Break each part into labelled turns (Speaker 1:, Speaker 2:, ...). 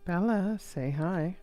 Speaker 1: Bella, say hi.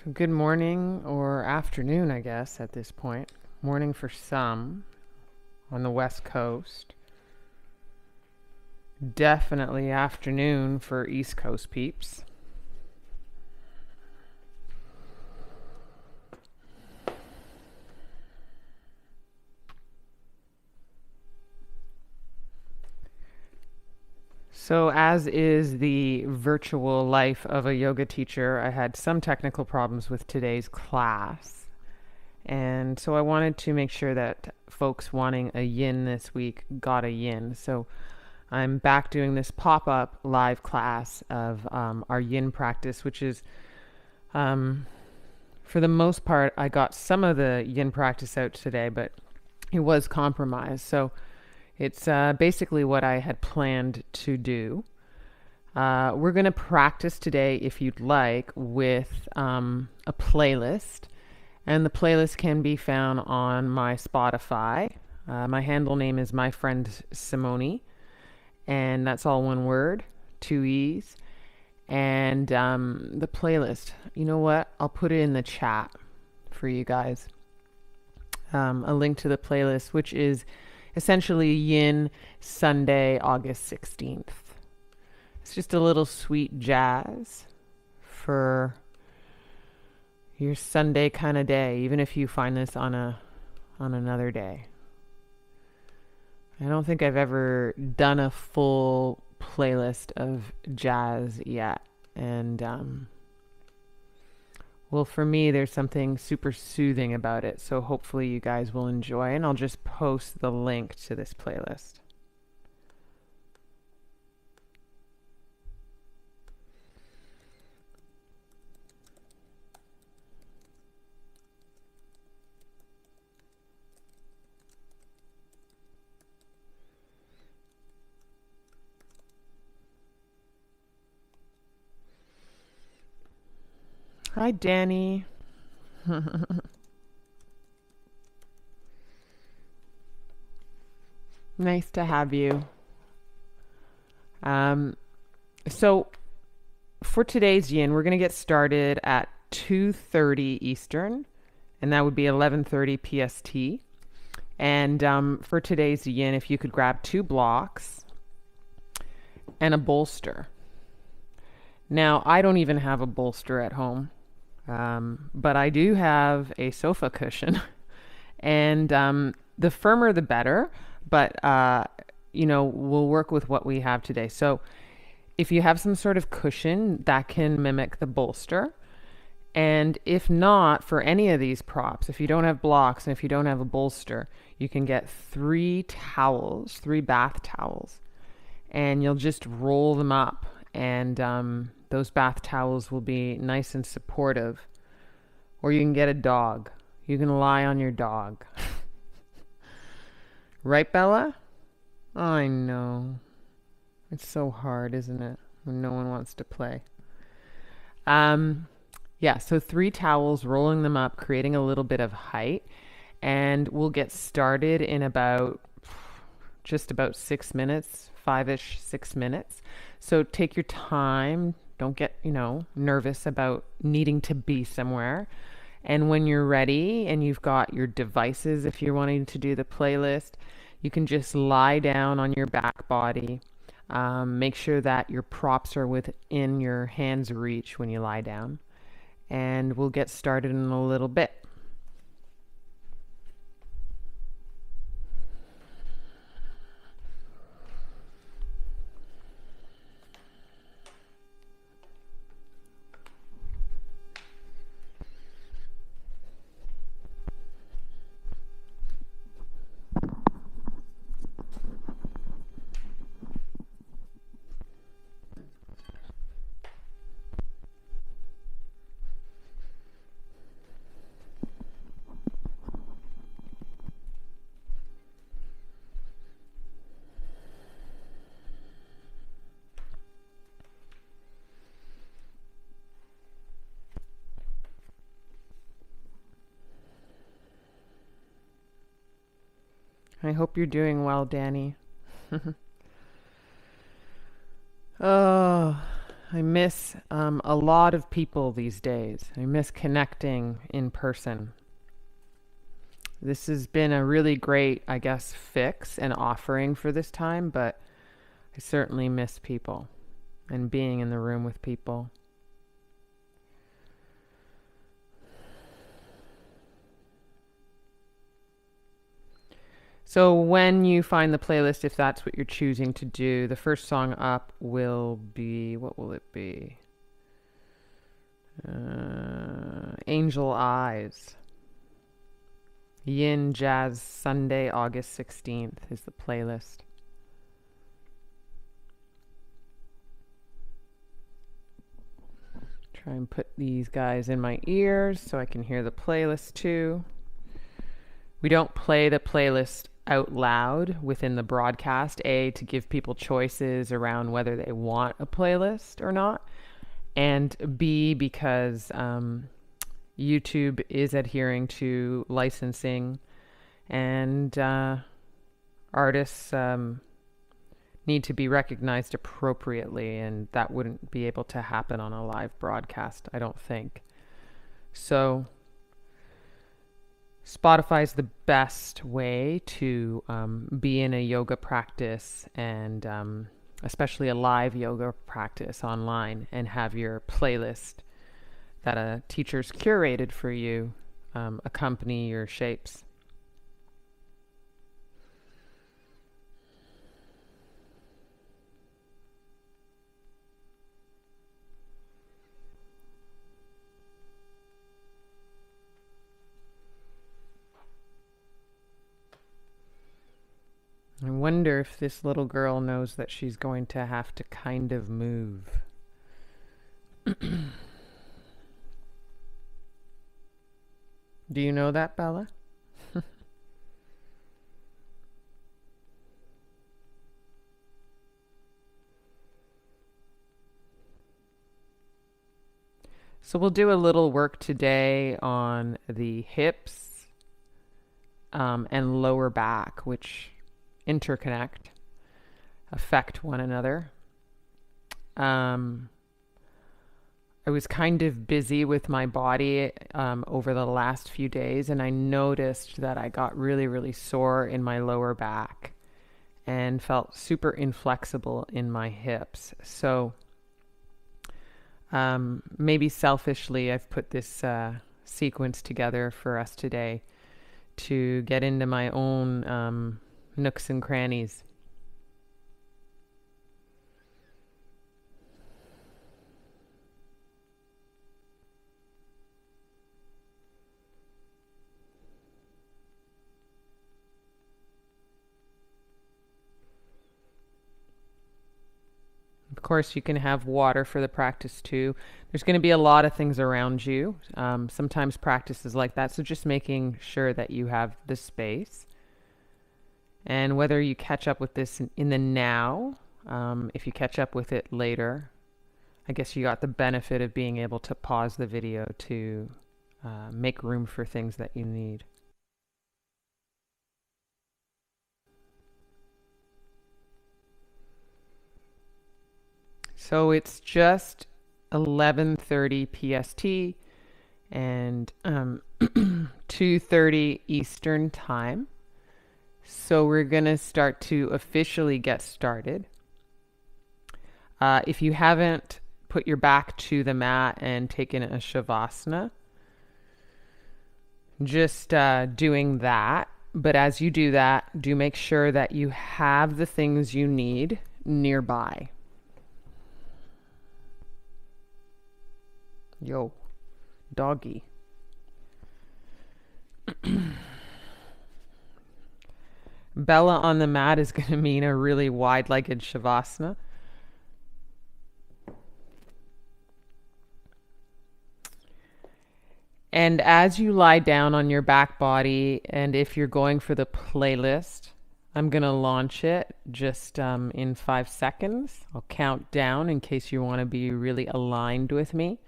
Speaker 1: So good morning or afternoon, I guess, at this point. Morning for some on the West Coast. Definitely afternoon for East Coast peeps. So, as is the virtual life of a yoga teacher, I had some technical problems with today's class. And so I wanted to make sure that folks wanting a yin this week got a yin. So I'm back doing this pop-up live class of our yin practice, which is, for the most part, I got some of the yin practice out today, but it was compromised. So it's basically what I had planned to do. We're going to practice today, if you'd like, with a playlist. And the playlist can be found on my Spotify. My handle name is my friend Simonee. And that's all one word, 2 E's. And the playlist, you know what? I'll put it in the chat for you guys. A link to the playlist, which is essentially Yin Sunday, August 16th. It's just a little sweet jazz for your Sunday kind of day, even if you find this on another day. I don't think I've ever done a full playlist of jazz yet. And well, for me, there's something super soothing about it. So hopefully you guys will enjoy, and I'll just post the link to this playlist. Hi, Danny. Nice to have you. So for today's yin, we're going to get started at 2:30 Eastern, and that would be 11:30 PST. And for today's yin, if you could grab 2 blocks and a bolster. Now, I don't even have a bolster at home. But I do have a sofa cushion, and the firmer the better, but we'll work with what we have today. So if you have some sort of cushion, that can mimic the bolster. And if not, for any of these props, if you don't have blocks and if you don't have a bolster, you can get 3 towels, 3 bath towels, and you'll just roll them up, and those bath towels will be nice and supportive. Or you can get a dog. You can lie on your dog. Right, Bella? I know. It's so hard, isn't it? When no one wants to play. Yeah, so 3 towels, rolling them up, creating a little bit of height. And we'll get started in just about 6 minutes, 5-ish, 6 minutes. So take your time. Don't get, nervous about needing to be somewhere. And when you're ready and you've got your devices, if you're wanting to do the playlist, you can just lie down on your back body. Make sure that your props are within your hand's reach when you lie down. And we'll get started in a little bit. I hope you're doing well, Danny. Oh, I miss a lot of people these days. I miss connecting in person. This has been a really great, I guess, fix and offering for this time, but I certainly miss people and being in the room with people. So when you find the playlist, if that's what you're choosing to do, the first song up will be, what will it be? Angel Eyes. YIN Jazz Sunday, August 16th is the playlist. Try and put these guys in my ears so I can hear the playlist too. We don't play the playlist out loud within the broadcast, A, to give people choices around whether they want a playlist or not, and B, because YouTube is adhering to licensing, and artists need to be recognized appropriately, and that wouldn't be able to happen on a live broadcast, I don't think. So Spotify's the best way to be in a yoga practice, and especially a live yoga practice online, and have your playlist that a teacher's curated for you accompany your shapes. I wonder if this little girl knows that she's going to have to kind of move. Do you know that, Bella? So we'll do a little work today on the hips and lower back, which interconnect, affect one another. I was kind of busy with my body over the last few days, and I noticed that I got really, really sore in my lower back and felt super inflexible in my hips. So maybe selfishly, I've put this sequence together for us today to get into my own nooks and crannies. Of course, you can have water for the practice too. There's going to be a lot of things around you. Sometimes practice is like that, so just making sure that you have the space. And whether you catch up with this in the now, if you catch up with it later, I guess you got the benefit of being able to pause the video to make room for things that you need. So it's just 11:30 PST and 2:30 Eastern Time. So we're going to start to officially get started. If you haven't put your back to the mat and taken a Shavasana, just doing that. But as you do that, do make sure that you have the things you need nearby. Yo, doggy. Bella on the mat is going to mean a really wide-legged Shavasana. And as you lie down on your back body, and if you're going for the playlist, I'm going to launch it just in 5 seconds. I'll count down in case you want to be really aligned with me.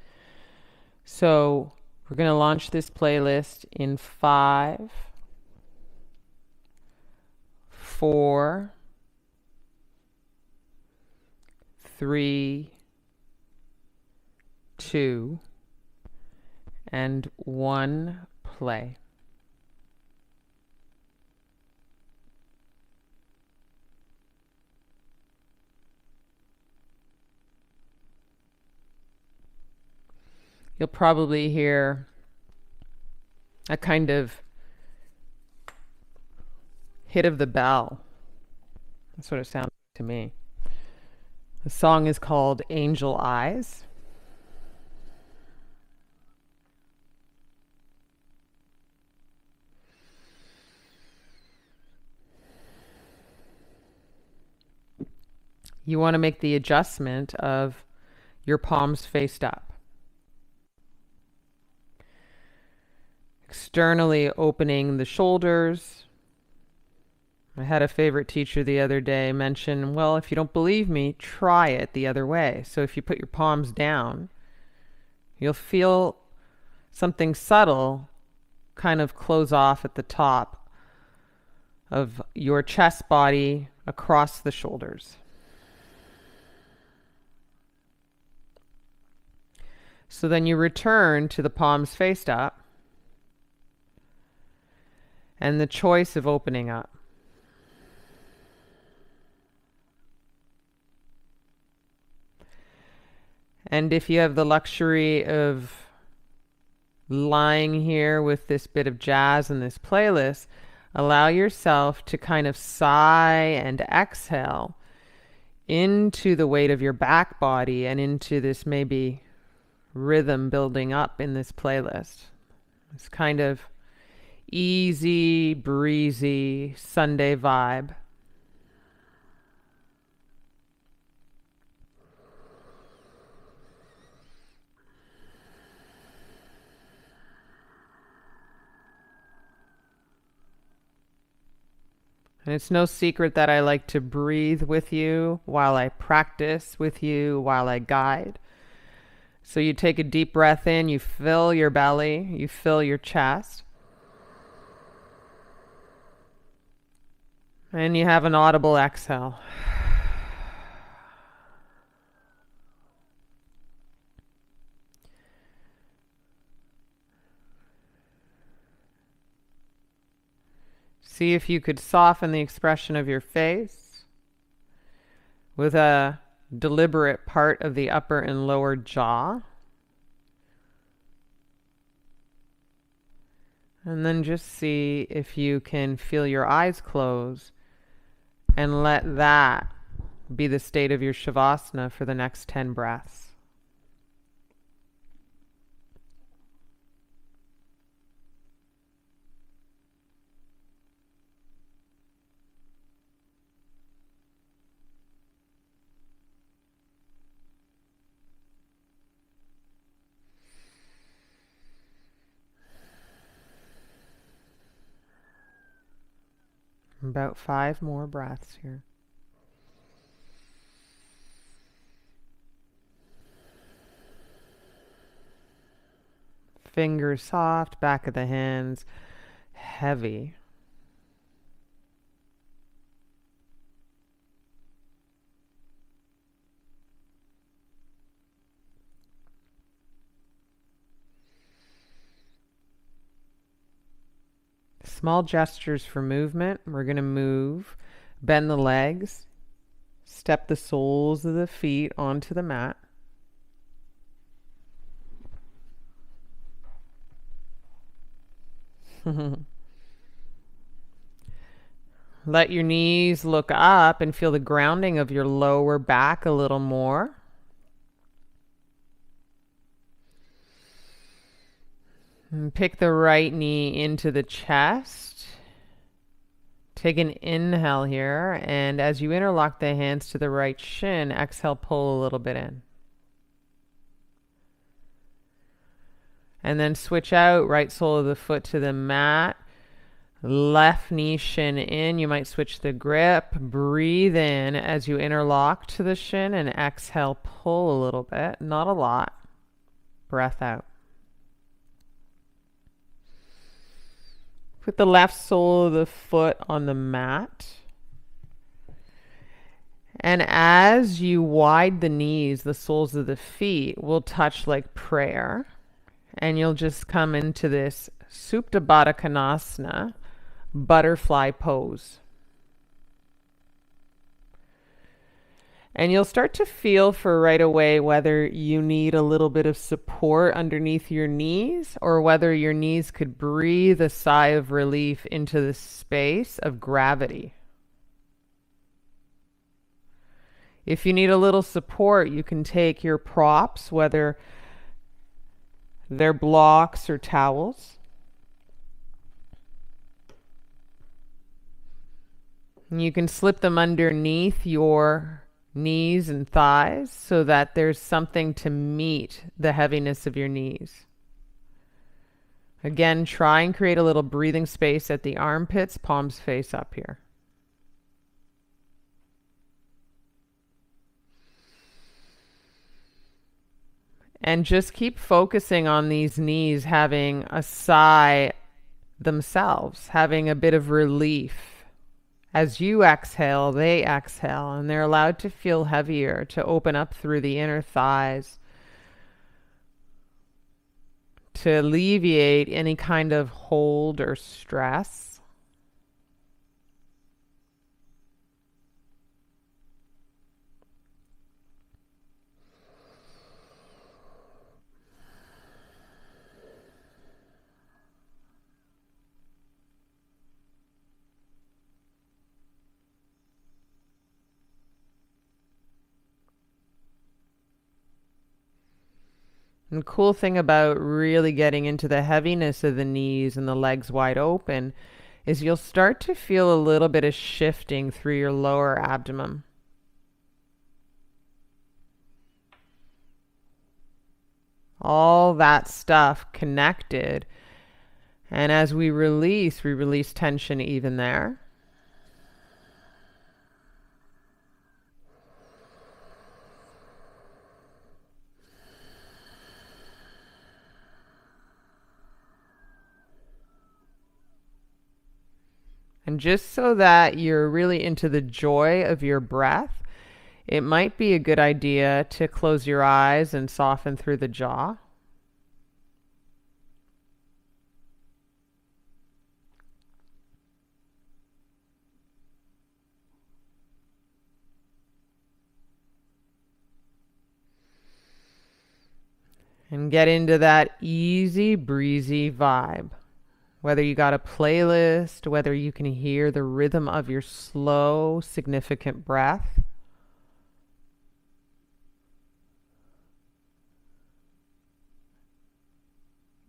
Speaker 1: So we're going to launch this playlist in 5, 4, 3, 2, and 1, play. You'll probably hear a kind of hit of the bell. That's what it sounds like to me. The song is called Angel Eyes. You want to make the adjustment of your palms faced up. Externally opening the shoulders. I had a favorite teacher the other day mention, well, if you don't believe me, try it the other way. So if you put your palms down, you'll feel something subtle kind of close off at the top of your chest body across the shoulders. So then you return to the palms faced up and the choice of opening up. And if you have the luxury of lying here with this bit of jazz in this playlist, allow yourself to kind of sigh and exhale into the weight of your back body and into this maybe rhythm building up in this playlist. This kind of easy, breezy Sunday vibe. And it's no secret that I like to breathe with you while I practice with you, while I guide. So you take a deep breath in, you fill your belly, you fill your chest. And you have an audible exhale. See if you could soften the expression of your face with a deliberate part of the upper and lower jaw. And then just see if you can feel your eyes close and let that be the state of your Shavasana for the next 10 breaths. About 5 more breaths here. Fingers soft, back of the hands heavy. Small gestures for movement. We're going to move, bend the legs, step the soles of the feet onto the mat. Let your knees look up and feel the grounding of your lower back a little more. And pick the right knee into the chest. Take an inhale here, and as you interlock the hands to the right shin, exhale, pull a little bit in. And then switch out, right sole of the foot to the mat. Left knee shin in. You might switch the grip. Breathe in as you interlock to the shin and exhale, pull a little bit, not a lot. Breath out. Put the left sole of the foot on the mat. And as you widen the knees, the soles of the feet will touch like prayer. And you'll just come into this Supta Baddha Konasana, butterfly pose. And you'll start to feel for right away whether you need a little bit of support underneath your knees or whether your knees could breathe a sigh of relief into the space of gravity. If you need a little support, you can take your props, whether they're blocks or towels. And you can slip them underneath your knees and thighs so that there's something to meet the heaviness of your knees. Again, try and create a little breathing space at the armpits, palms face up here. And just keep focusing on these knees having a sigh themselves, having a bit of relief. As you exhale, they exhale, and they're allowed to feel heavier, to open up through the inner thighs, to alleviate any kind of hold or stress. And the cool thing about really getting into the heaviness of the knees and the legs wide open is you'll start to feel a little bit of shifting through your lower abdomen. All that stuff connected. And as we release tension even there. And just so that you're really into the joy of your breath, it might be a good idea to close your eyes and soften through the jaw. And get into that easy breezy vibe. Whether you got a playlist, whether you can hear the rhythm of your slow, significant breath.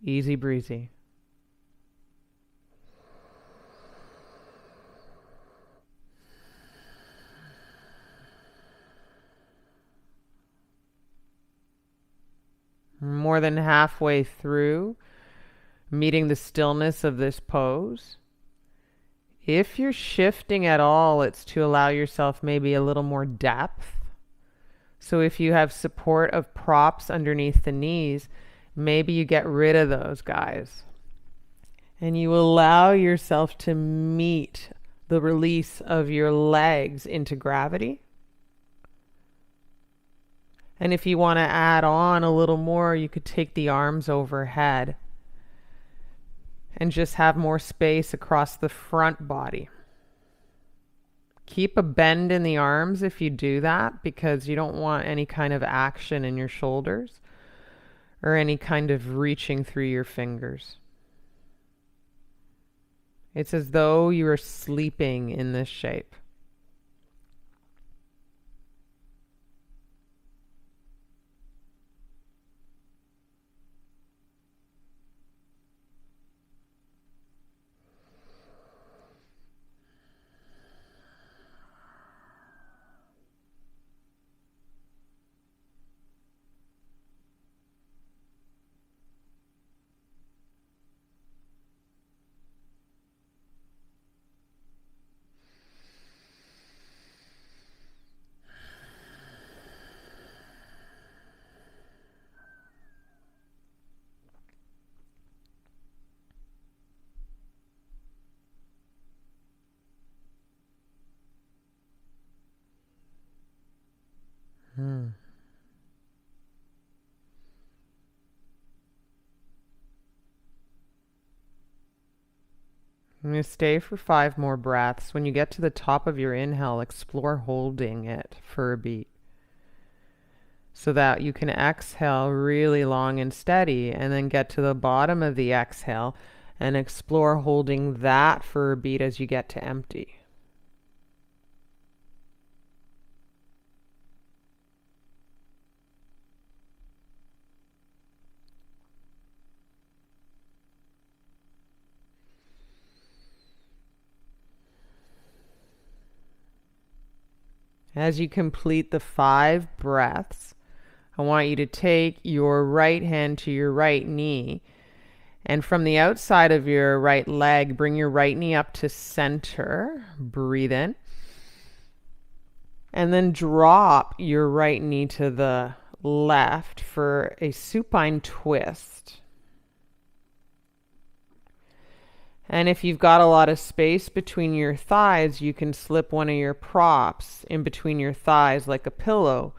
Speaker 1: Easy breezy. More than halfway through, meeting the stillness of this pose. If you're shifting at all, it's to allow yourself maybe a little more depth. So if you have support of props underneath the knees, maybe you get rid of those guys. And you allow yourself to meet the release of your legs into gravity. And if you want to add on a little more, you could take the arms overhead and just have more space across the front body. Keep a bend in the arms if you do that, because you don't want any kind of action in your shoulders or any kind of reaching through your fingers. It's as though you are sleeping in this shape. I'm going to stay for 5 more breaths. When you get to the top of your inhale, explore holding it for a beat so that you can exhale really long and steady, and then get to the bottom of the exhale and explore holding that for a beat as you get to empty. As you complete the 5 breaths, I want you to take your right hand to your right knee, and from the outside of your right leg, bring your right knee up to center. Breathe in. And then drop your right knee to the left for a supine twist. And if you've got a lot of space between your thighs, you can slip one of your props in between your thighs like a pillow.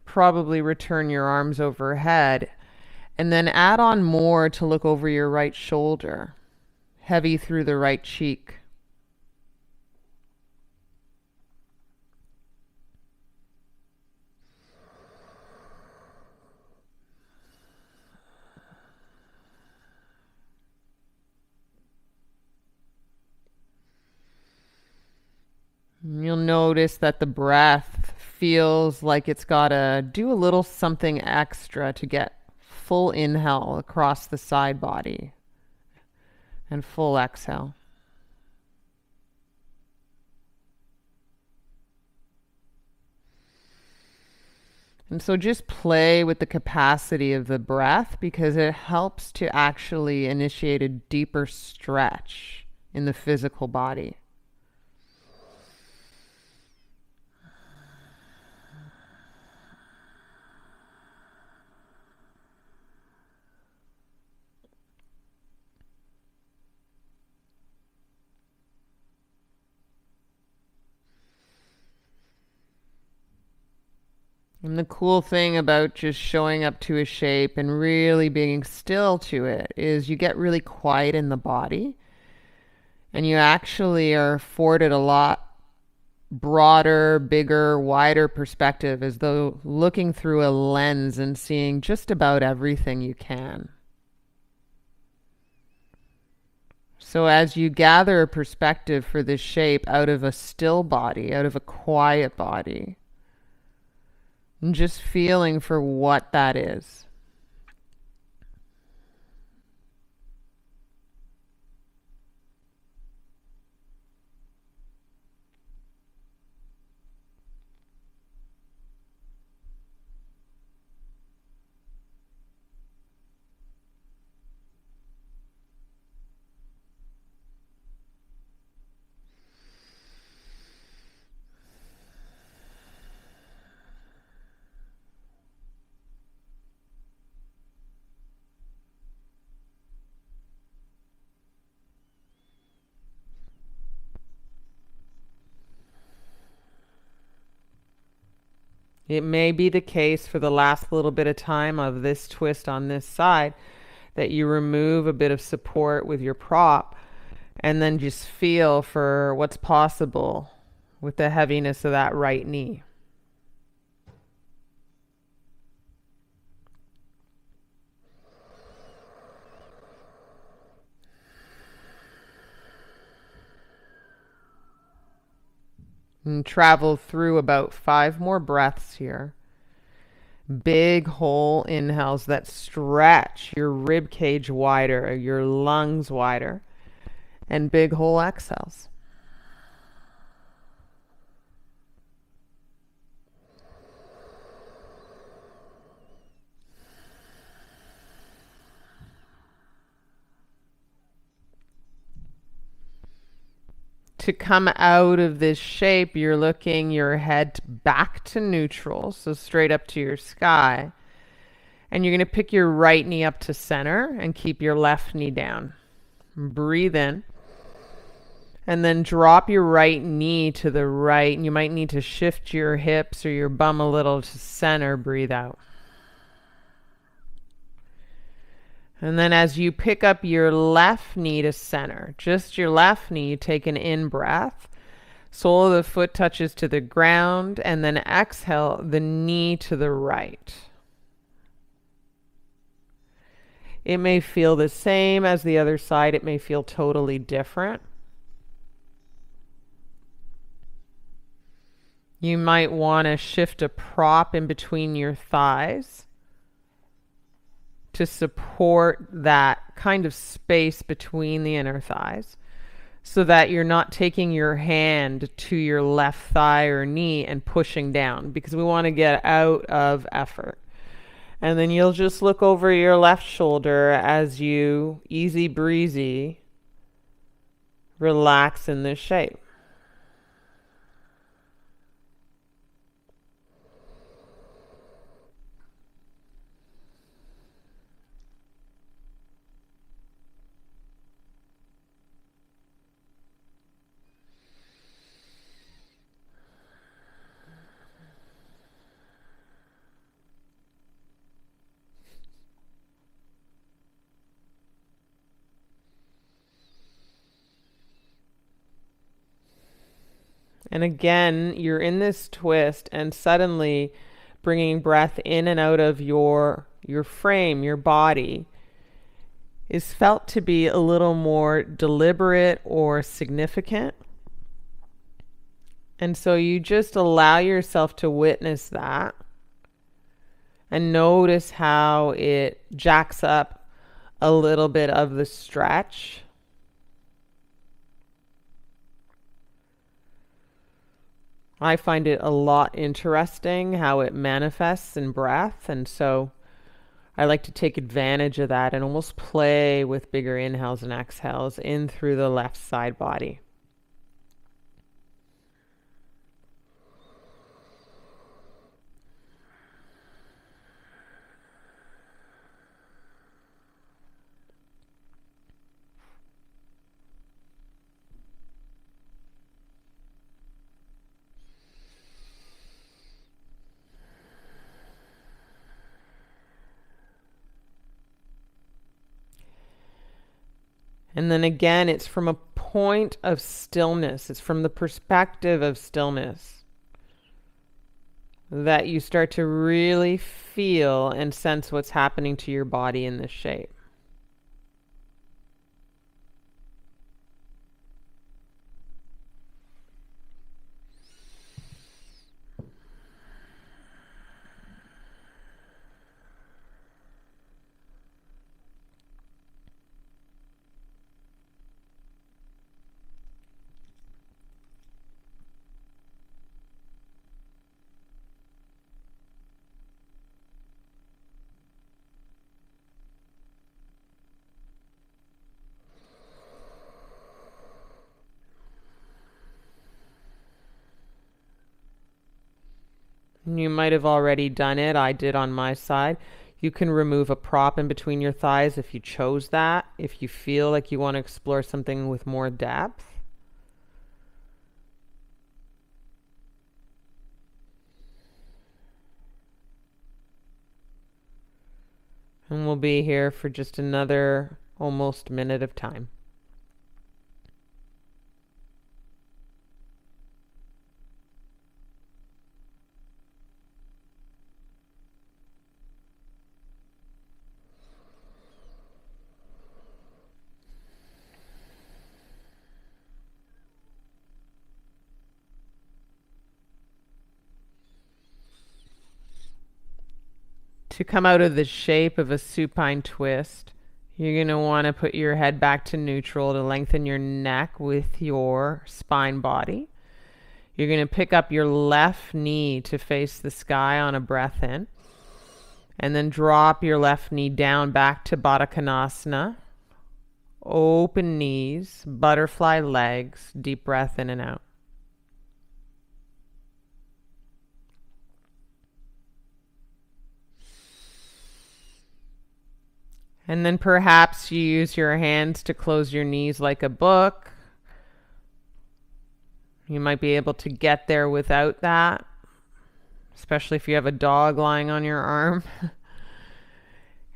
Speaker 1: Probably return your arms overhead. And then add on more to look over your right shoulder, heavy through the right cheek. You'll notice that the breath feels like it's got to do a little something extra to get full inhale across the side body and full exhale. And so just play with the capacity of the breath, because it helps to actually initiate a deeper stretch in the physical body. And the cool thing about just showing up to a shape and really being still to it is you get really quiet in the body, and you actually are afforded a lot broader, bigger, wider perspective, as though looking through a lens and seeing just about everything you can. So as you gather a perspective for this shape out of a still body, out of a quiet body, and just feeling for what that is. It may be the case for the last little bit of time of this twist on this side that you remove a bit of support with your prop and then just feel for what's possible with the heaviness of that right knee. And travel through about 5 more breaths here. Big whole inhales that stretch your rib cage wider, your lungs wider, and big whole exhales. To come out of this shape, you're looking your head back to neutral, so straight up to your sky. And you're going to pick your right knee up to center and keep your left knee down. Breathe in. And then drop your right knee to the right. And you might need to shift your hips or your bum a little to center. Breathe out. And then as you pick up your left knee to center, just your left knee, take an in breath. Sole of the foot touches to the ground, and then exhale the knee to the right. It may feel the same as the other side. It may feel totally different. You might want to shift a prop in between your thighs to support that kind of space between the inner thighs, so that you're not taking your hand to your left thigh or knee and pushing down, because we want to get out of effort. And then you'll just look over your left shoulder as you easy breezy relax in this shape. And again, you're in this twist, and suddenly bringing breath in and out of your frame, your body, is felt to be a little more deliberate or significant. And so you just allow yourself to witness that and notice how it jacks up a little bit of the stretch. I find it a lot interesting how it manifests in breath, and so I like to take advantage of that and almost play with bigger inhales and exhales in through the left side body. And then again, it's from a point of stillness. It's from the perspective of stillness that you start to really feel and sense what's happening to your body in this shape. You might have already done it. I did on my side. You can remove a prop in between your thighs if you chose that, if you feel like you want to explore something with more depth. And we'll be here for just another almost minute of time. To come out of the shape of a supine twist, you're going to want to put your head back to neutral to lengthen your neck with your spine body. You're going to pick up your left knee to face the sky on a breath in, and then drop your left knee down back to Baddha Konasana. Open knees, butterfly legs, deep breath in and out. And then perhaps you use your hands to close your knees like a book. You might be able to get there without that, especially if you have a dog lying on your arm.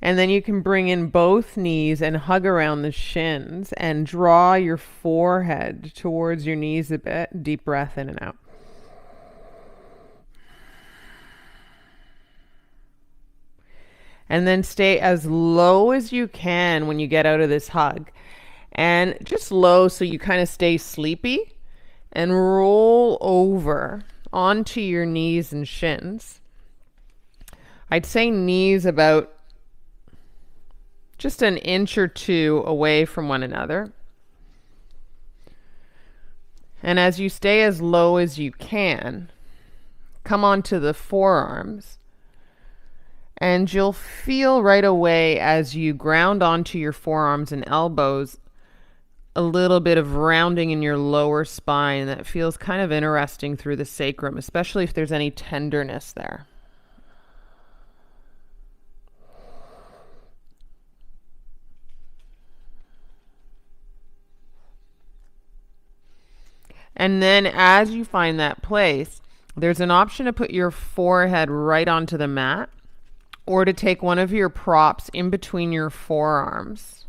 Speaker 1: And then you can bring in both knees and hug around the shins and draw your forehead towards your knees a bit. Deep breath in and out. And then stay as low as you can when you get out of this hug. And just low so you kind of stay sleepy. And roll over onto your knees and shins. I'd say knees about just an inch or two away from one another. And as you stay as low as you can, come onto the forearms. And you'll feel right away as you ground onto your forearms and elbows a little bit of rounding in your lower spine that feels kind of interesting through the sacrum, especially if there's any tenderness there. And then as you find that place, there's an option to put your forehead right onto the mat or to take one of your props in between your forearms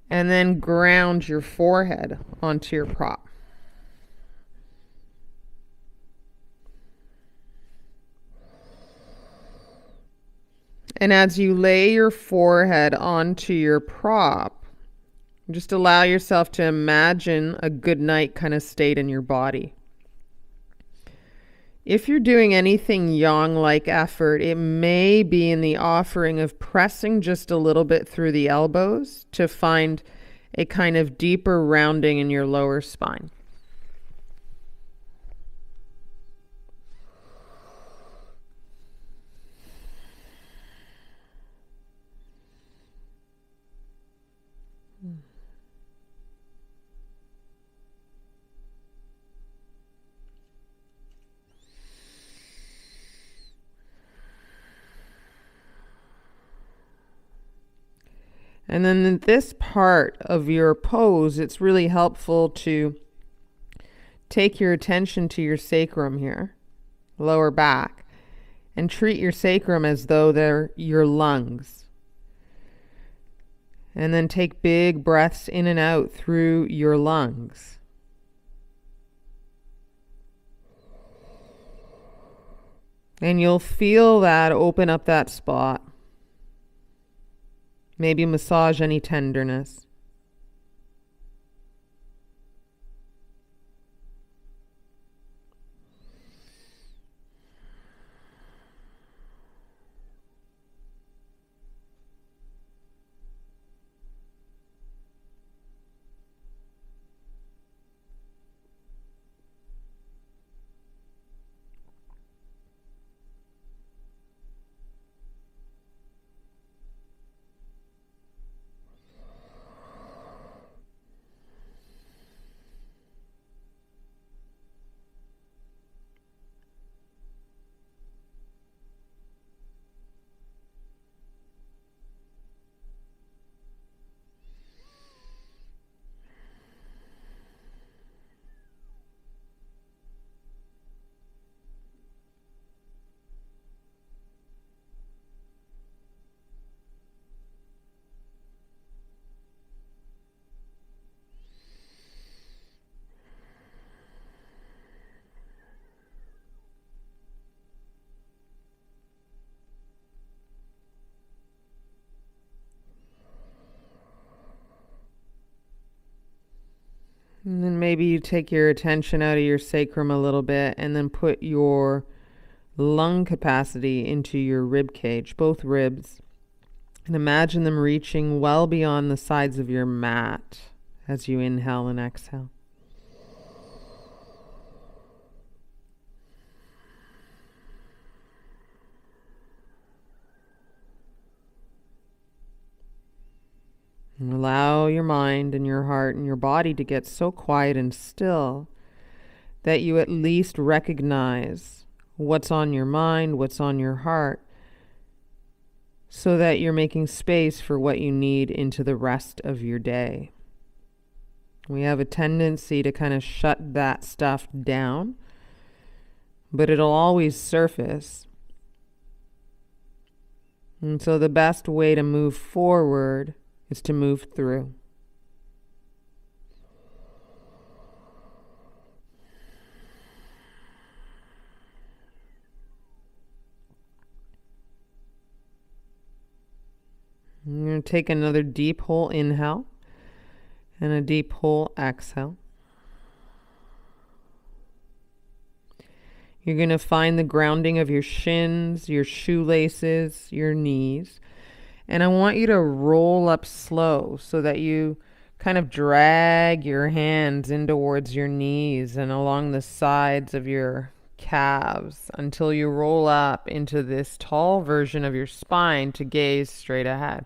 Speaker 1: and then ground your forehead onto your prop. And as you lay your forehead onto your prop, just allow yourself to imagine a good night kind of state in your body. If you're doing anything yang-like effort, it may be in the offering of pressing just a little bit through the elbows to find a kind of deeper rounding in your lower spine. And then in this part of your pose, it's really helpful to take your attention to your sacrum here, lower back, and treat your sacrum as though they're your lungs. And then take big breaths in and out through your lungs. And you'll feel that open up that spot. Maybe massage any tenderness. And then maybe you take your attention out of your sacrum a little bit and then put your lung capacity into your rib cage, both ribs. And imagine them reaching well beyond the sides of your mat as you inhale and exhale. And allow your mind and your heart and your body to get so quiet and still that you at least recognize what's on your mind, what's on your heart, so that you're making space for what you need into the rest of your day. We have a tendency to kind of shut that stuff down, but it'll always surface. And so the best way to move forward is to move through. I'm going to take another deep whole inhale and a deep whole exhale. You're going to find the grounding of your shins, your shoelaces, your knees. And I want you to roll up slow so that you kind of drag your hands in towards your knees and along the sides of your calves until you roll up into this tall version of your spine to gaze straight ahead.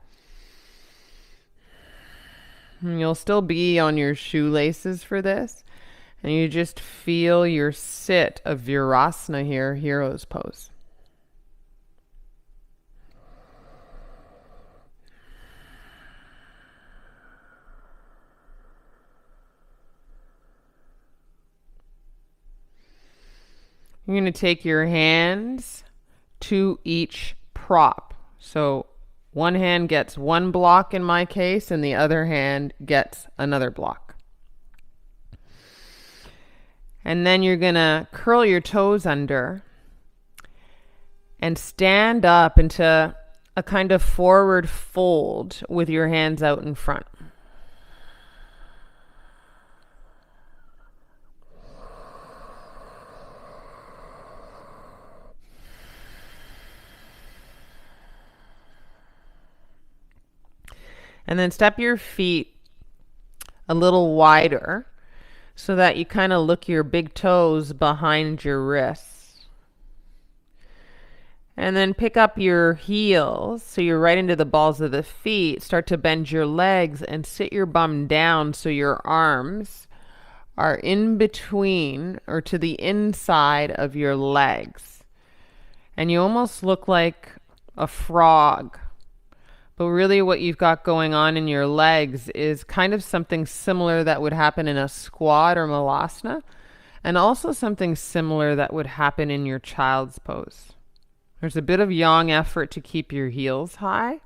Speaker 1: And you'll still be on your shoelaces for this, and you just feel your sit of Virasana here, hero's pose. You're going to take your hands to each prop. So one hand gets one block in my case, and the other hand gets another block. And then you're going to curl your toes under and stand up into a kind of forward fold with your hands out in front. And then step your feet a little wider so that you kind of look your big toes behind your wrists. And then pick up your heels so you're right into the balls of the feet. Start to bend your legs and sit your bum down so your arms are in between or to the inside of your legs. And you almost look like a frog. But really what you've got going on in your legs is kind of something similar that would happen in a squat or malasana, and also something similar that would happen in your child's pose. There's a bit of yang effort to keep your heels high,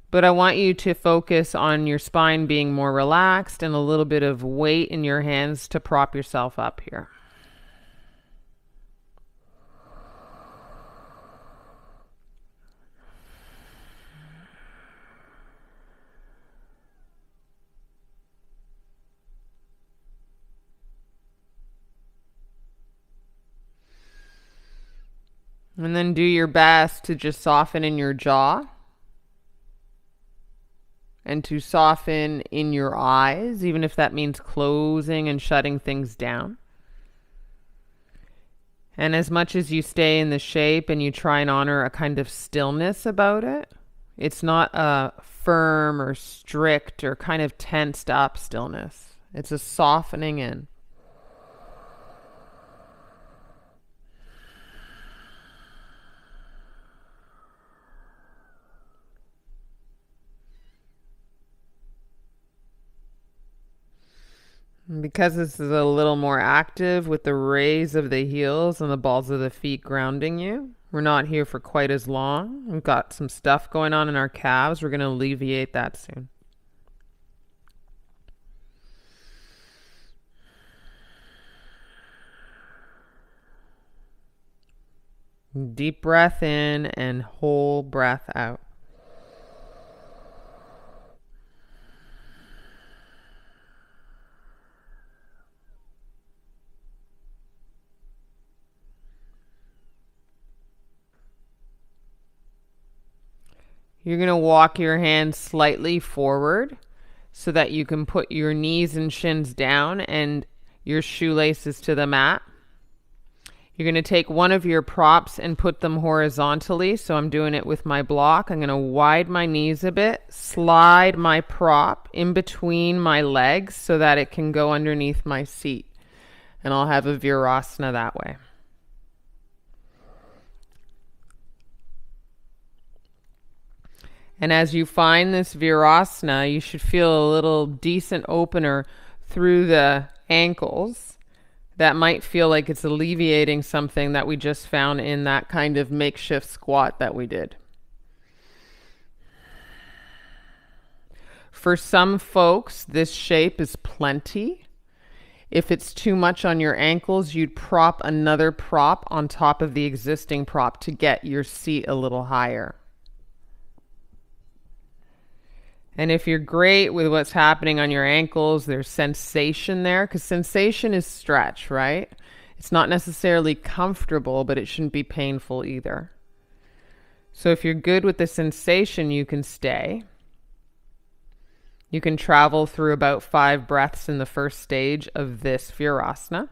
Speaker 1: but I want you to focus on your spine being more relaxed and a little bit of weight in your hands to prop yourself up here. And then do your best to just soften in your jaw and to soften in your eyes, even if that means closing and shutting things down. And as much as you stay in the shape and you try and honor a kind of stillness about it, it's not a firm or strict or kind of tensed up stillness. It's a softening in. Because this is a little more active with the raise of the heels and the balls of the feet grounding you, we're not here for quite as long. We've got some stuff going on in our calves. We're going to alleviate that soon. Deep breath in and whole breath out. You're going to walk your hands slightly forward so that you can put your knees and shins down and your shoelaces to the mat. You're going to take one of your props and put them horizontally. So I'm doing it with my block. I'm going to widen my knees a bit, slide my prop in between my legs so that it can go underneath my seat. And I'll have a Virasana that way. And as you find this Virasana, you should feel a little decent opener through the ankles. that might feel like it's alleviating something that we just found in that kind of makeshift squat that we did. For some folks, this shape is plenty. If it's too much on your ankles, you'd prop another prop on top of the existing prop to get your seat a little higher. And if you're great with what's happening on your ankles, there's sensation there, because sensation is stretch, right? It's not necessarily comfortable, but it shouldn't be painful either. So if you're good with the sensation, you can stay. You can travel through about 5 breaths in the first stage of this Virasana.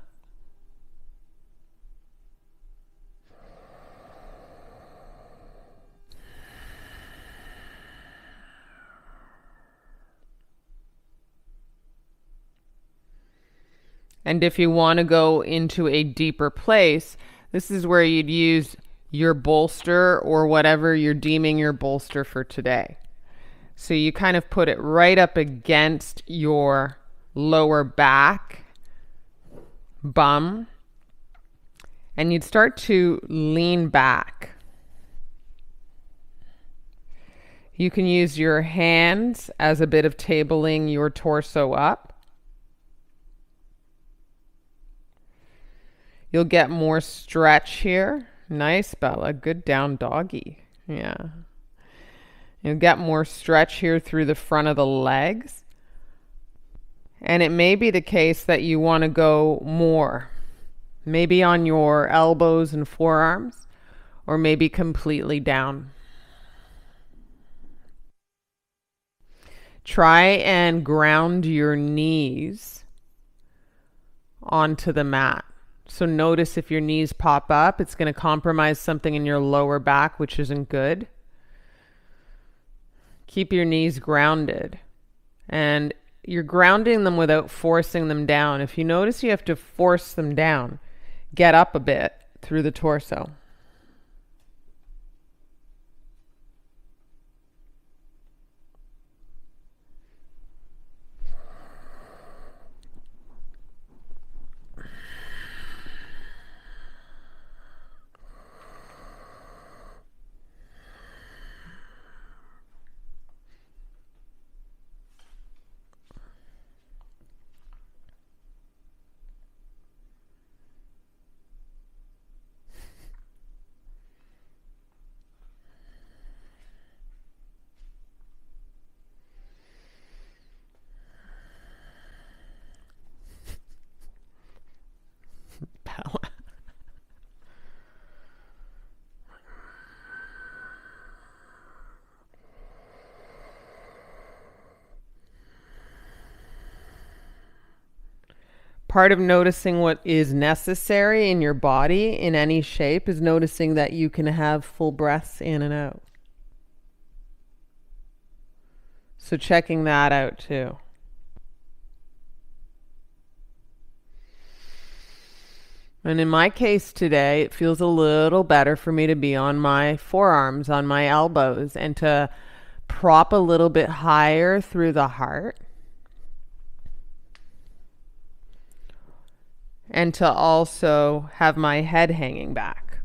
Speaker 1: And if you want to go into a deeper place, this is where you'd use your bolster or whatever you're deeming your bolster for today. So you kind of put it right up against your lower back, bum, and you'd start to lean back. You can use your hands as a bit of tabling your torso up. You'll get more stretch here. Nice, Bella. Good down doggy. Yeah. You'll get more stretch here through the front of the legs. And it may be the case that you want to go more. Maybe on your elbows and forearms, or maybe completely down. Try and ground your knees onto the mat. So notice if your knees pop up, it's going to compromise something in your lower back, which isn't good. Keep your knees grounded. And you're grounding them without forcing them down. If you notice you have to force them down, get up a bit through the torso. Part of noticing what is necessary in your body in any shape is noticing that you can have full breaths in and out. So checking that out too. And in my case today, it feels a little better for me to be on my forearms, on my elbows, and to prop a little bit higher through the heart. And to also have my head hanging back.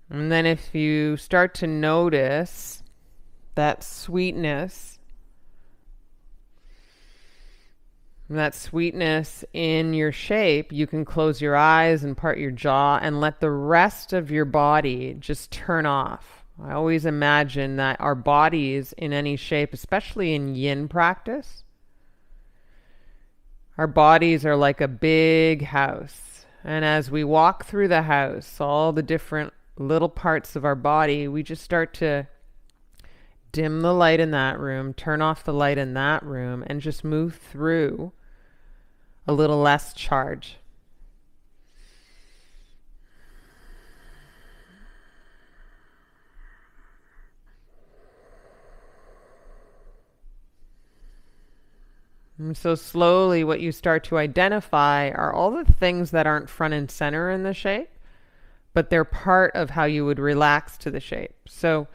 Speaker 1: And then if you start to notice that sweetness in your shape, you can close your eyes and part your jaw and let the rest of your body just turn off. I always imagine that our bodies in any shape, especially in YIN practice, our bodies are like a big house. And as we walk through the house, all the different little parts of our body, we just start to dim the light in that room, turn off the light in that room, and just move through a little less charge. And so slowly what you start to identify are all the things that aren't front and center in the shape, but they're part of how you would relax to the shape. So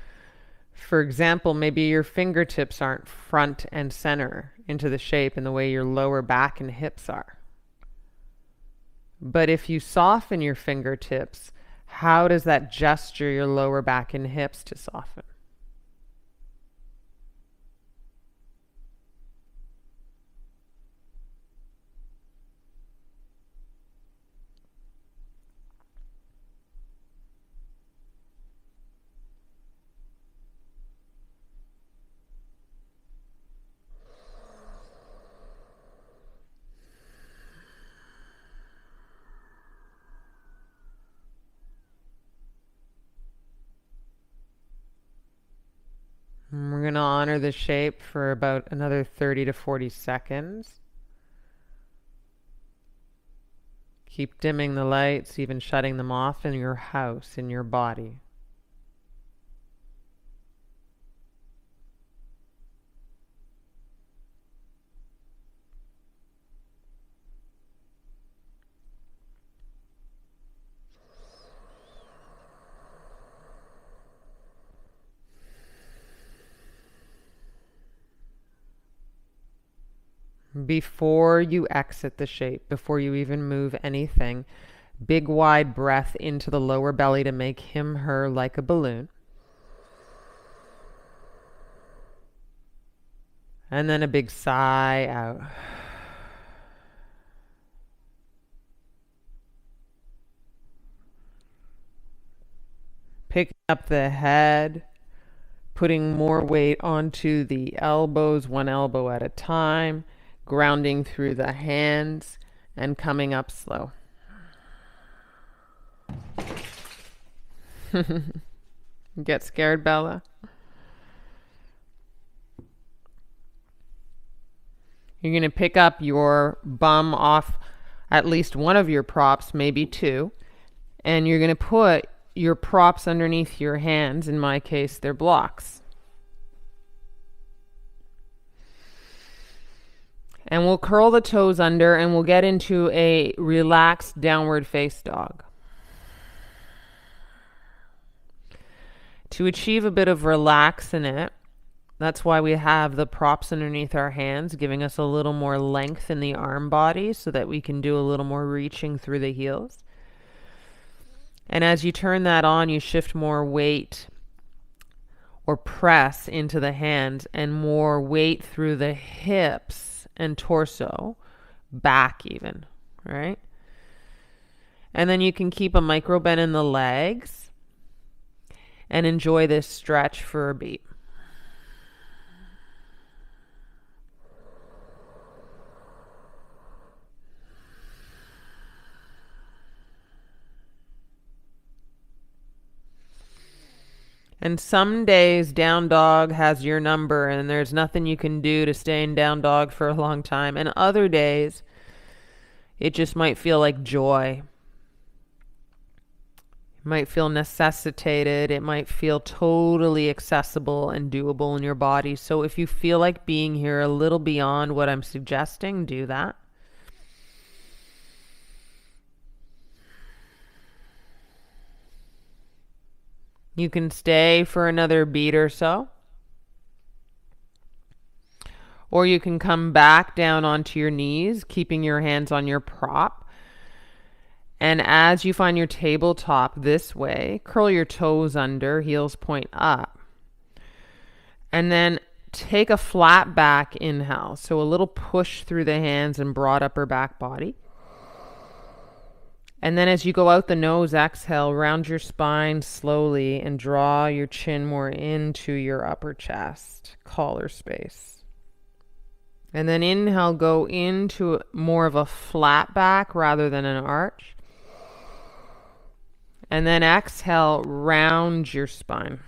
Speaker 1: for example, maybe your fingertips aren't front and center into the shape in the way your lower back and hips are. But if you soften your fingertips, how does that gesture your lower back and hips to soften? And we're going to honor the shape for about another 30 to 40 seconds. Keep dimming the lights, even shutting them off in your house, in your body. Before you exit the shape, before you even move anything, big wide breath into the lower belly to make him, her like a balloon. And then a big sigh out. Picking up the head, putting more weight onto the elbows, one elbow at a time, grounding through the hands, and coming up slow. Get scared, Bella? You're going to pick up your bum off at least one of your props, maybe two, and you're going to put your props underneath your hands. In my case, they're blocks. And we'll curl the toes under and we'll get into a relaxed downward face dog. To achieve a bit of relax in it, that's why we have the props underneath our hands, giving us a little more length in the arm body so that we can do a little more reaching through the heels. And as you turn that on, you shift more weight or press into the hands and more weight through the hips and torso, back even, right? And then you can keep a micro bend in the legs and enjoy this stretch for a beat. And some days down dog has your number and there's nothing you can do to stay in down dog for a long time. And other days, it just might feel like joy. It might feel necessitated. It might feel totally accessible and doable in your body. So if you feel like being here a little beyond what I'm suggesting, do that. You can stay for another beat or so. Or you can come back down onto your knees, keeping your hands on your prop. And as you find your tabletop this way, curl your toes under, heels point up. And then take a flat back inhale. So a little push through the hands and broad upper back body. And then as you go out the nose, exhale, round your spine slowly and draw your chin more into your upper chest, collar space. And then inhale, go into more of a flat back rather than an arch. And then exhale, round your spine.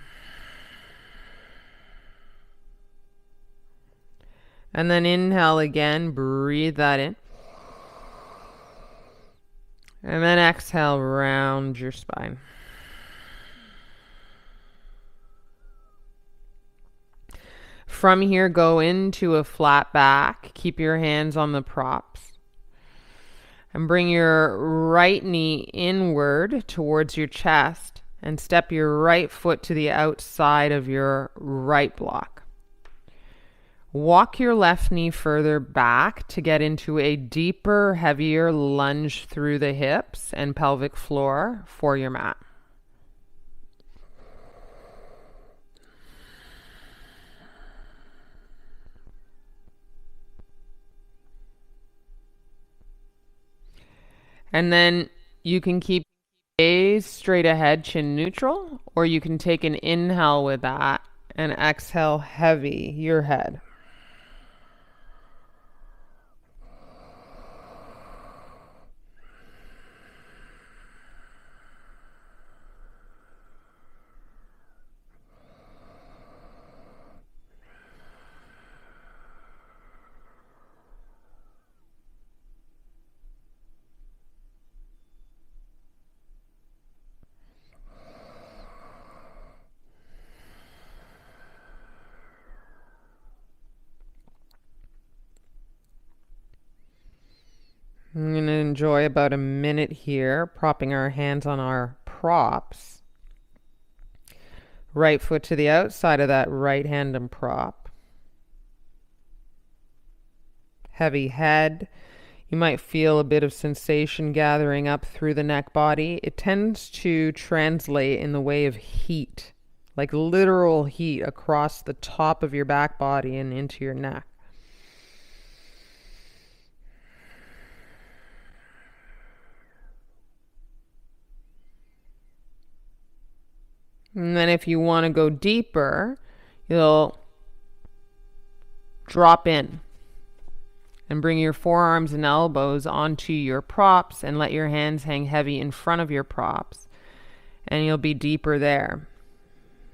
Speaker 1: And then inhale again, breathe that in. And then exhale, round your spine. From here, go into a flat back. Keep your hands on the props. And bring your right knee inward towards your chest and step your right foot to the outside of your right block. Walk your left knee further back to get into a deeper, heavier lunge through the hips and pelvic floor for your mat. And then you can keep gaze straight ahead, chin neutral, or you can take an inhale with that and exhale heavy your head. I'm going to enjoy about a minute here, propping our hands on our props. Right foot to the outside of that right hand and prop. Heavy head. You might feel a bit of sensation gathering up through the neck body. It tends to translate in the way of heat, like literal heat across the top of your back body and into your neck. And then if you want to go deeper, you'll drop in and bring your forearms and elbows onto your props and let your hands hang heavy in front of your props. And you'll be deeper there.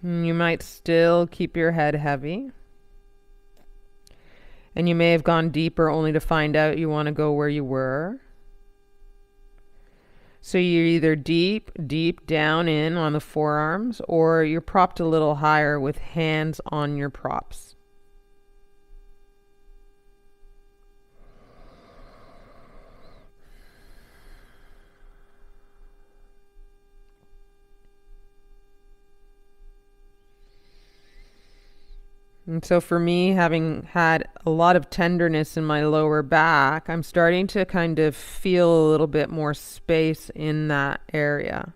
Speaker 1: And you might still keep your head heavy. And you may have gone deeper only to find out you want to go where you were. So you're either deep down in on the forearms, or you're propped a little higher with hands on your props. And so for me, having had a lot of tenderness in my lower back, I'm starting to kind of feel a little bit more space in that area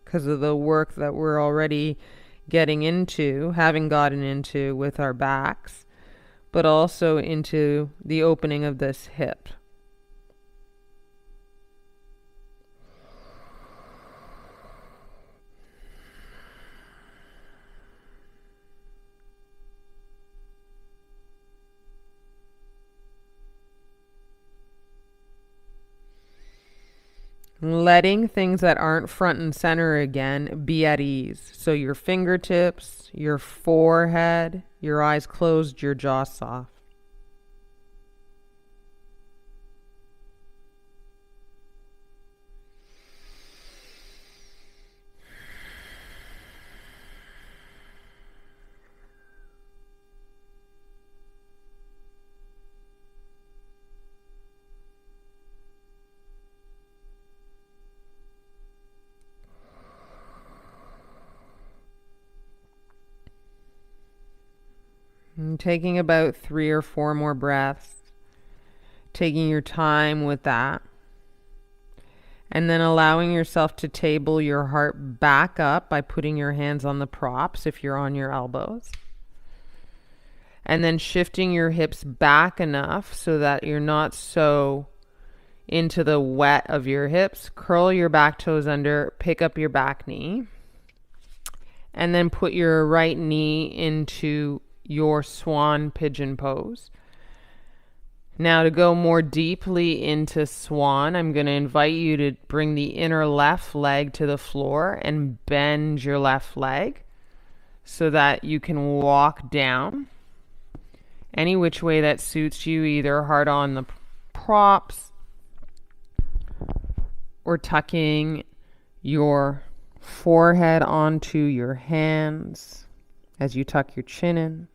Speaker 1: because of the work that we're already getting into, having gotten into with our backs, but also into the opening of this hip. Letting things that aren't front and center again be at ease. So your fingertips, your forehead, your eyes closed, your jaw soft. And taking about 3 or 4 more breaths, taking your time with that, and then allowing yourself to table your heart back up by putting your hands on the props if you're on your elbows, and then shifting your hips back enough so that you're not so into the wet of your hips. Curl your back toes under, pick up your back knee, and then put your right knee into your swan pigeon pose. Now to go more deeply into swan, I'm going to invite you to bring the inner left leg to the floor and bend your left leg so that you can walk down any which way that suits you, either hard on the props or tucking your forehead onto your hands as you tuck your chin in.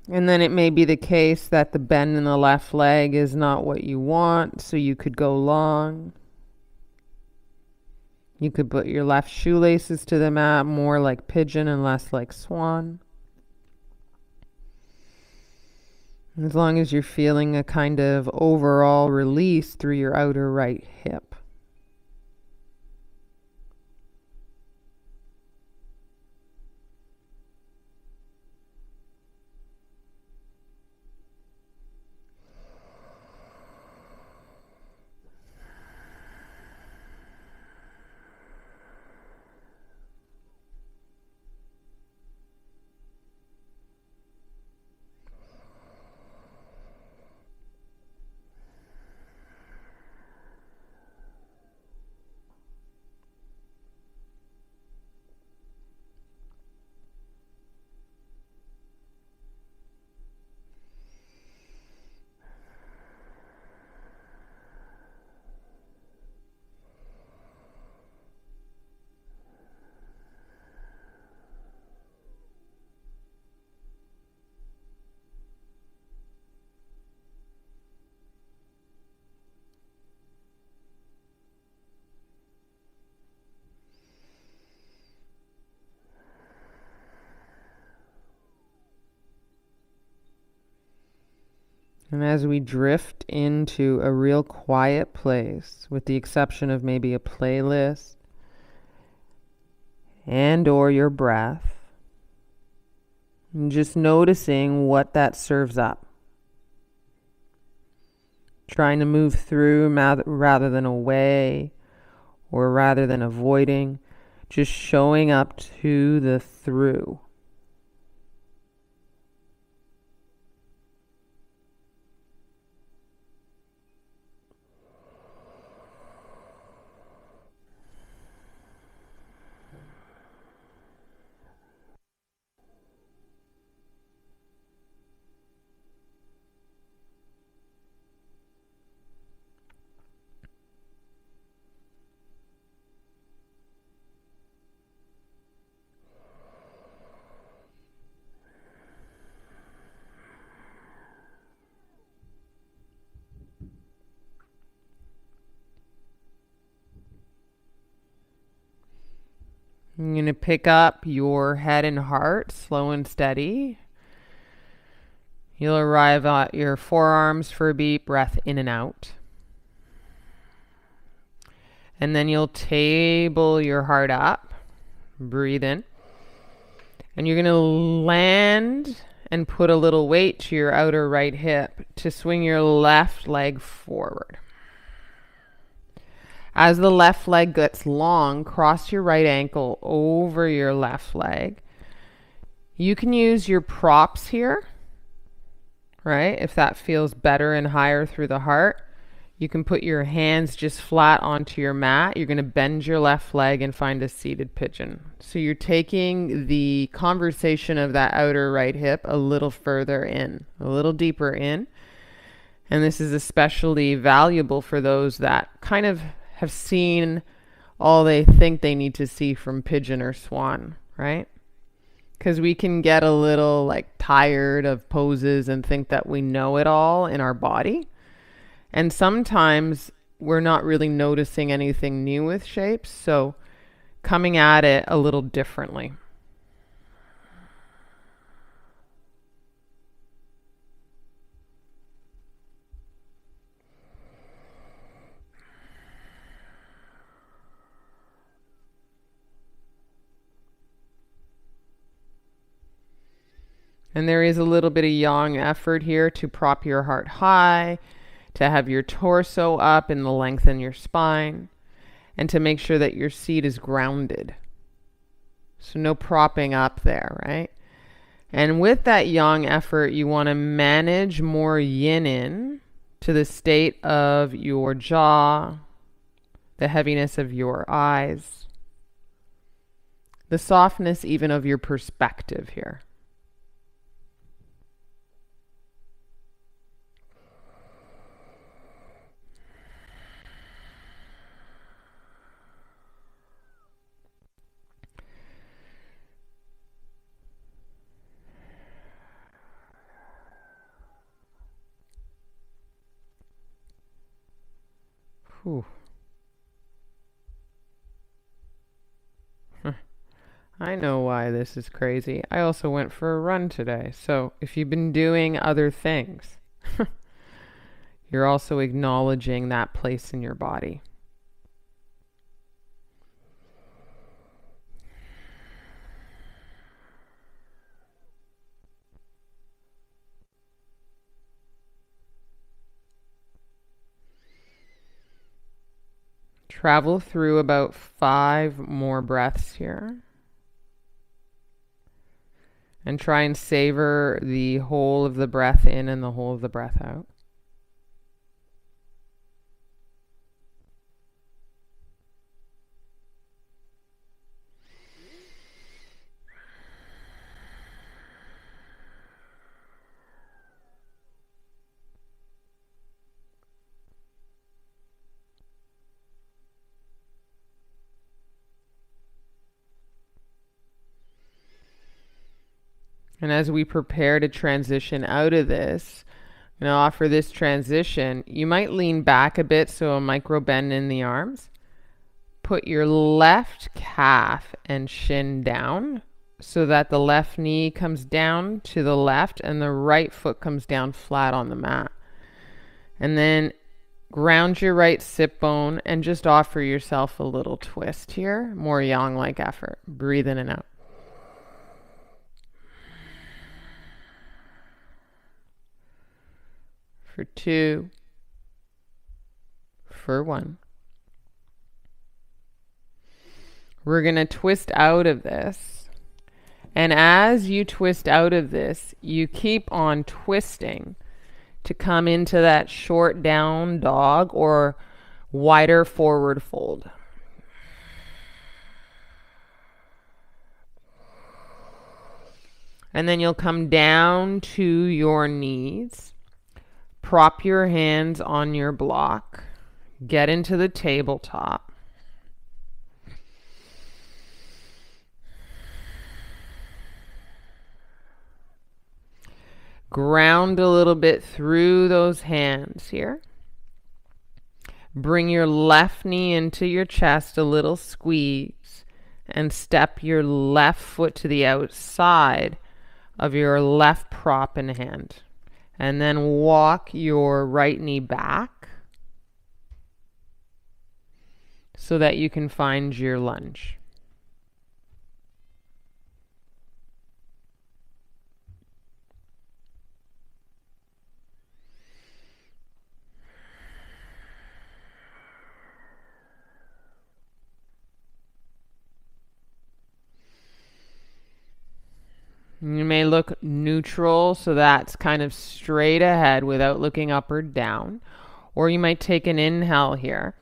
Speaker 1: And then it may be the case that the bend in the left leg is not what you want, so you could go long. You could put your left shoelaces to the mat, more like pigeon and less like swan. As long as you're feeling a kind of overall release through your outer right hip. And as we drift into a real quiet place, with the exception of maybe a playlist and or your breath, and just noticing what that serves up. Trying to move through rather than away, or rather than avoiding, just showing up to the through. You're going to pick up your head and heart, slow and steady. You'll arrive at your forearms for a deep breath in and out. And then you'll table your heart up. Breathe in. And you're going to land and put a little weight to your outer right hip to swing your left leg forward. As the left leg gets long, cross your right ankle over your left leg. You can use your props here, right? If that feels better and higher through the heart. You can put your hands just flat onto your mat. You're going to bend your left leg and find a seated pigeon. So you're taking the conversation of that outer right hip a little further in, a little deeper in. And this is especially valuable for those that kind of have seen all they think they need to see from pigeon or swan, right? Because we can get a little like tired of poses and think that we know it all in our body. And sometimes we're not really noticing anything new with shapes, so coming at it a little differently. And there is a little bit of yang effort here to prop your heart high, to have your torso up and lengthen your spine, and to make sure that your seat is grounded. So no propping up there, right? And with that yang effort, you want to manage more yin in to the state of your jaw, the heaviness of your eyes, the softness even of your perspective here. Whew. I know why this is crazy. I also went for a run today. So if you've been doing other things, you're also acknowledging that place in your body. Travel through about 5 more breaths here. And try and savor the whole of the breath in and the whole of the breath out. And as we prepare to transition out of this, I'm going to offer this transition. You might lean back a bit, so a micro bend in the arms. Put your left calf and shin down so that the left knee comes down to the left and the right foot comes down flat on the mat. And then ground your right sit bone and just offer yourself a little twist here. More yang-like effort. Breathe in and out. For 2, for 1. We're going to twist out of this. And as you twist out of this, you keep on twisting to come into that short down dog or wider forward fold. And then you'll come down to your knees. Prop your hands on your block. Get into the tabletop. Ground a little bit through those hands here. Bring your left knee into your chest, a little squeeze, and step your left foot to the outside of your left prop in hand. And then walk your right knee back so that you can find your lunge. You may look neutral, so that's kind of straight ahead without looking up or down. Or you might take an inhale here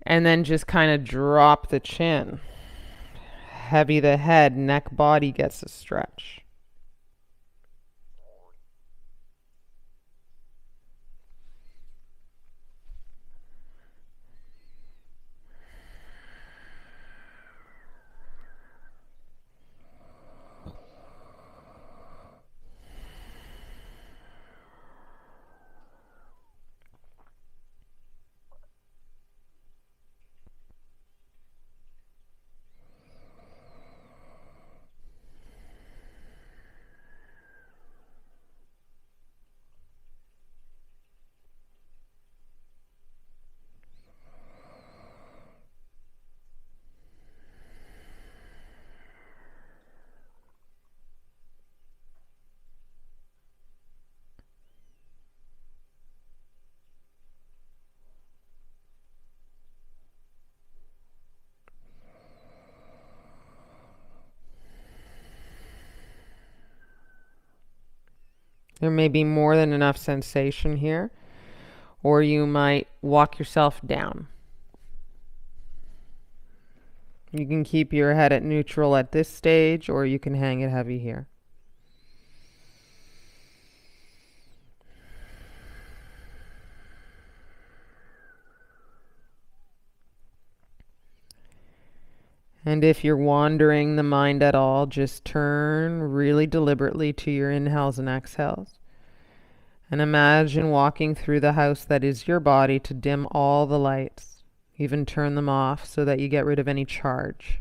Speaker 1: and then just kind of drop the chin. Heavy the head, neck, body gets a stretch. There may be more than enough sensation here, or you might walk yourself down. You can keep your head at neutral at this stage, or you can hang it heavy here. And if you're wandering the mind at all, just turn really deliberately to your inhales and exhales. And imagine walking through the house that is your body to dim all the lights, even turn them off so that you get rid of any charge.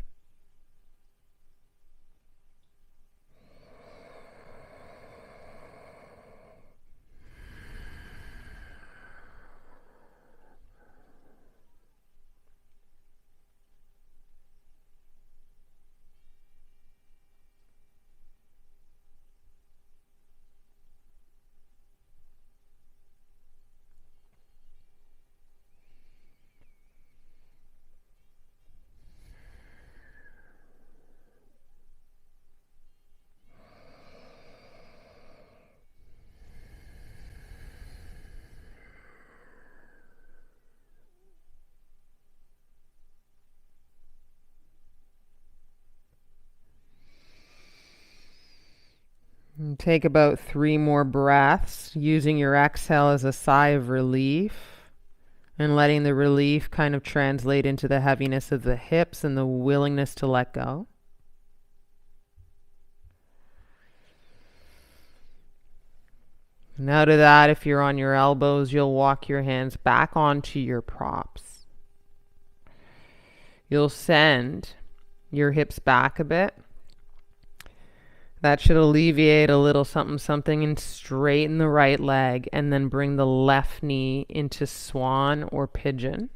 Speaker 1: And take about 3 more breaths, using your exhale as a sigh of relief and letting the relief kind of translate into the heaviness of the hips and the willingness to let go. Now to that, if you're on your elbows, you'll walk your hands back onto your props. You'll send your hips back a bit. That should alleviate a little something something and straighten the right leg, and then bring the left knee into swan or pigeon.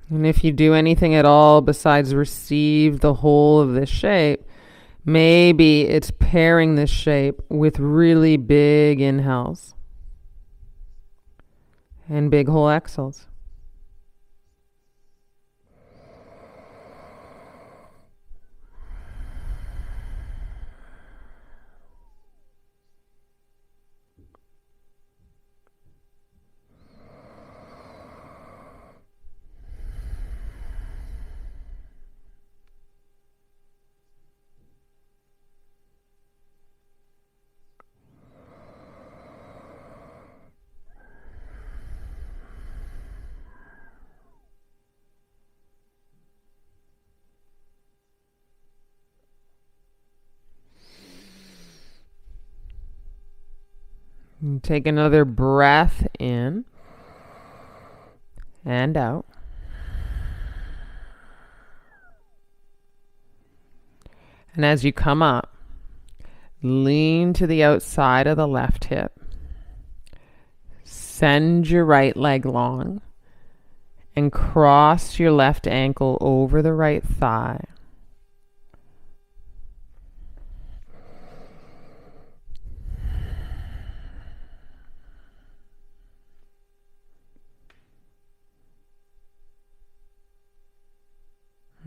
Speaker 1: And if you do anything at all besides receive the whole of this shape, maybe it's pairing this shape with really big inhales and big whole exhales. And take another breath in and out. And as you come up, lean to the outside of the left hip. Send your right leg long and cross your left ankle over the right thigh.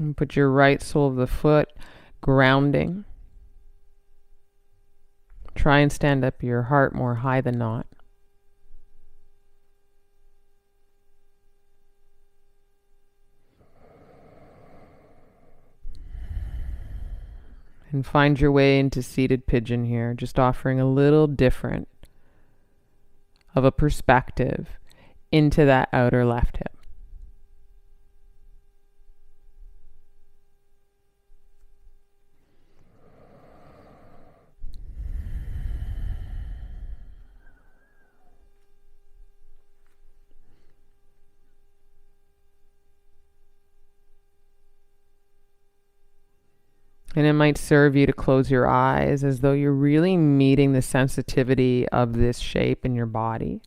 Speaker 1: And put your right sole of the foot grounding. Try and stand up your heart more high than not. And find your way into seated pigeon here, just offering a little different of a perspective into that outer left hip. And it might serve you to close your eyes as though you're really meeting the sensitivity of this shape in your body.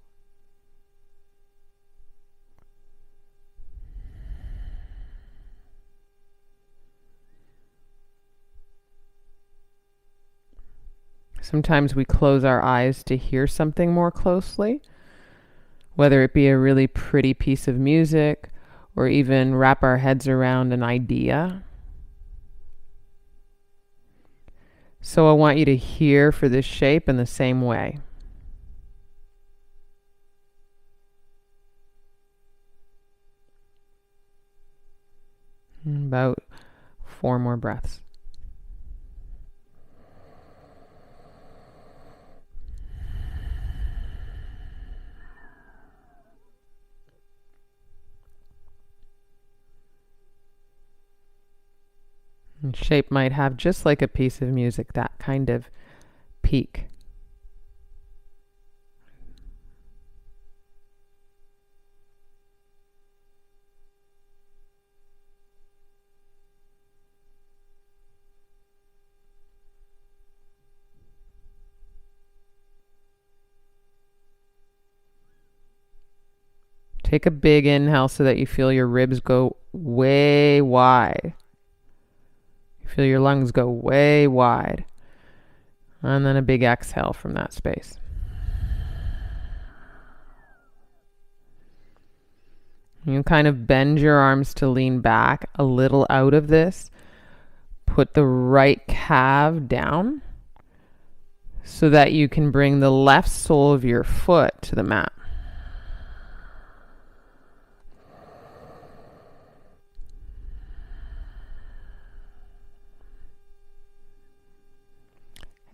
Speaker 1: Sometimes we close our eyes to hear something more closely, whether it be a really pretty piece of music or even wrap our heads around an idea. So I want you to hear for this shape in the same way. About 4 more breaths. And shape might have, just like a piece of music, that kind of peak. Take a big inhale so that you feel your ribs go way wide. Feel your lungs go way wide. And then a big exhale from that space. You kind of bend your arms to lean back a little out of this. Put the right calf down so that you can bring the left sole of your foot to the mat.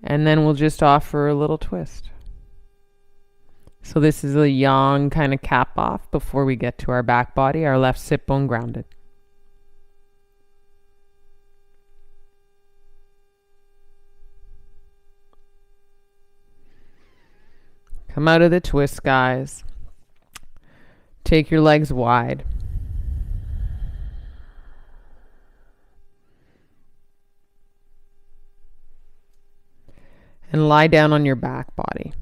Speaker 1: And then we'll just offer a little twist. So this is a yang kind of cap off before we get to our back body, our left sit bone grounded. Come out of the twist, guys. Take your legs wide. And lie down on your back body.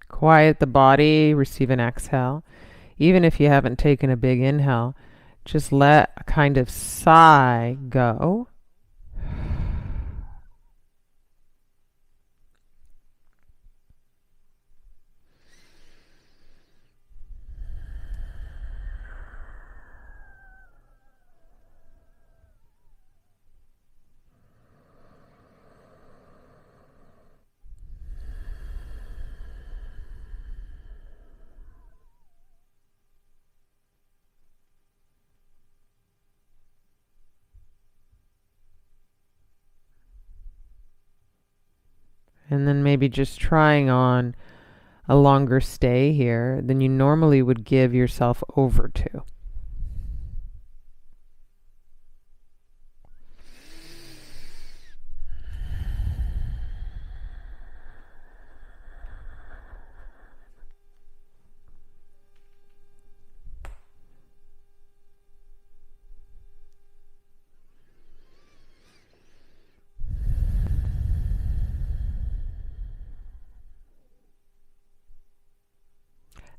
Speaker 1: Quiet the body, receive an exhale. Even if you haven't taken a big inhale, just let a kind of sigh go. And then maybe just trying on a longer stay here than you normally would give yourself over to.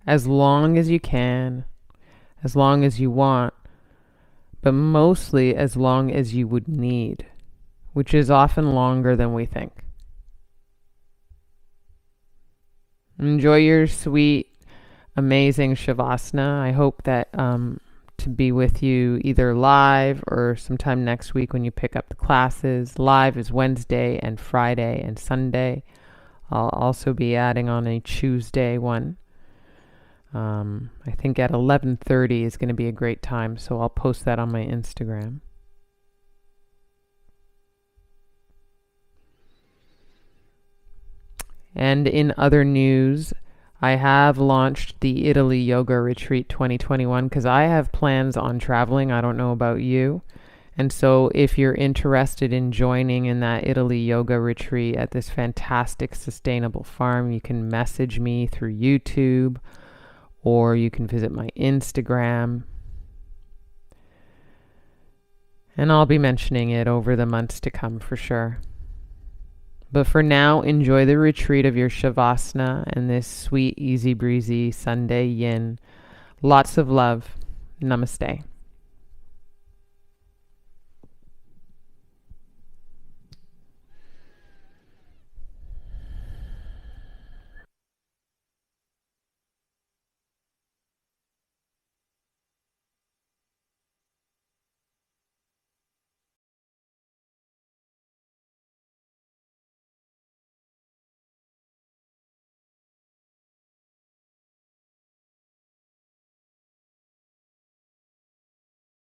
Speaker 1: As long as you can, as long as you want, but mostly as long as you would need, which is often longer than we think. Enjoy your sweet, amazing Shavasana. I hope that to be with you either live or sometime next week when you pick up the classes. Live is Wednesday and Friday and Sunday. I'll also be adding on a Tuesday one. I think at 11:30 is going to be a great time, so I'll post that on my Instagram. And in other news, I have launched the Italy Yoga Retreat 2021 because I have plans on traveling. I don't know about you. And so if you're interested in joining in that Italy Yoga Retreat at this fantastic sustainable farm, you can message me through YouTube or you can visit my Instagram. And I'll be mentioning it over the months to come for sure. But for now, enjoy the retreat of your Shavasana and this sweet, easy breezy Sunday yin. Lots of love. Namaste.